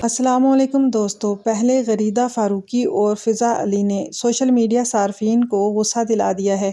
السلام علیکم دوستو، پہلے غریدہ فاروقی اور فضا علی نے سوشل میڈیا صارفین کو غصہ دلا دیا ہے۔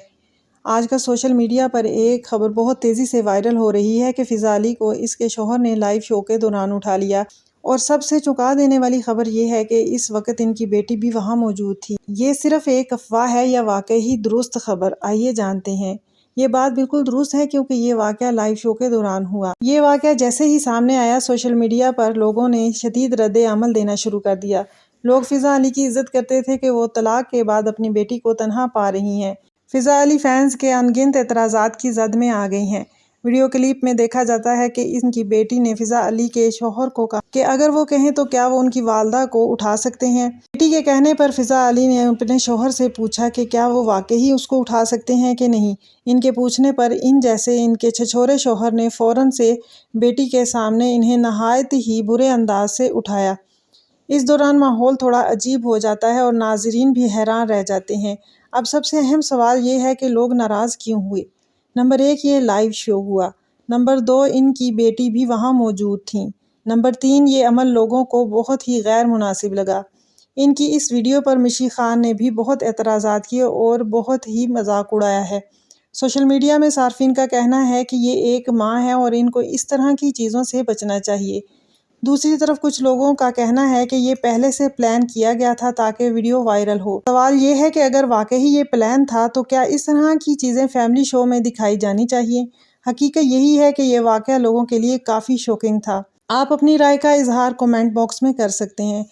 آج کل سوشل میڈیا پر ایک خبر بہت تیزی سے وائرل ہو رہی ہے کہ فضا علی کو اس کے شوہر نے لائیو شو کے دوران اٹھا لیا، اور سب سے چونکا دینے والی خبر یہ ہے کہ اس وقت ان کی بیٹی بھی وہاں موجود تھی۔ یہ صرف ایک افواہ ہے یا واقعی درست خبر؟ آئیے جانتے ہیں۔ یہ بات بالکل درست ہے کیونکہ یہ واقعہ لائیو شو کے دوران ہوا۔ یہ واقعہ جیسے ہی سامنے آیا، سوشل میڈیا پر لوگوں نے شدید رد عمل دینا شروع کر دیا۔ لوگ فضا علی کی عزت کرتے تھے کہ وہ طلاق کے بعد اپنی بیٹی کو تنہا پا رہی ہیں۔ فضا علی فینس کے ان گنت اعتراضات کی زد میں آ گئی ہیں۔ ویڈیو کلپ میں دیکھا جاتا ہے کہ ان کی بیٹی نے فضا علی کے شوہر کو کہا کہ اگر وہ کہیں تو کیا وہ ان کی والدہ کو اٹھا سکتے ہیں۔ بیٹی کے کہنے پر فضا علی نے اپنے شوہر سے پوچھا کہ کیا وہ واقعی اس کو اٹھا سکتے ہیں کہ نہیں۔ ان کے پوچھنے پر ان کے چھچورے شوہر نے فوراً سے بیٹی کے سامنے انہیں نہایت ہی برے انداز سے اٹھایا۔ اس دوران ماحول تھوڑا عجیب ہو جاتا ہے اور ناظرین بھی حیران رہ جاتے ہیں۔ اب سب سے اہم سوال یہ ہے کہ لوگ ناراض کیوں ہوئے؟ نمبر 1، یہ لائیو شو ہوا۔ نمبر 2، ان کی بیٹی بھی وہاں موجود تھیں۔ نمبر 3، یہ عمل لوگوں کو بہت ہی غیر مناسب لگا۔ ان کی اس ویڈیو پر مشی خان نے بھی بہت اعتراضات کیے اور بہت ہی مذاق اڑایا ہے۔ سوشل میڈیا میں صارفین کا کہنا ہے کہ یہ ایک ماں ہے اور ان کو اس طرح کی چیزوں سے بچنا چاہیے۔ دوسری طرف کچھ لوگوں کا کہنا ہے کہ یہ پہلے سے پلان کیا گیا تھا تاکہ ویڈیو وائرل ہو۔ سوال یہ ہے کہ اگر واقعی یہ پلان تھا تو کیا اس طرح کی چیزیں فیملی شو میں دکھائی جانی چاہیے؟ حقیقت یہی ہے کہ یہ واقعہ لوگوں کے لیے کافی شوکنگ تھا۔ آپ اپنی رائے کا اظہار کمنٹ باکس میں کر سکتے ہیں۔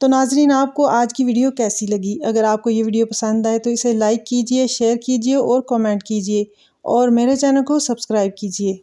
تو ناظرین، آپ کو آج کی ویڈیو کیسی لگی؟ اگر آپ کو یہ ویڈیو پسند آئے تو اسے لائک کیجئے، شیئر کیجئے اور کمنٹ کیجئے، اور میرے چینل کو سبسکرائب کیجئے۔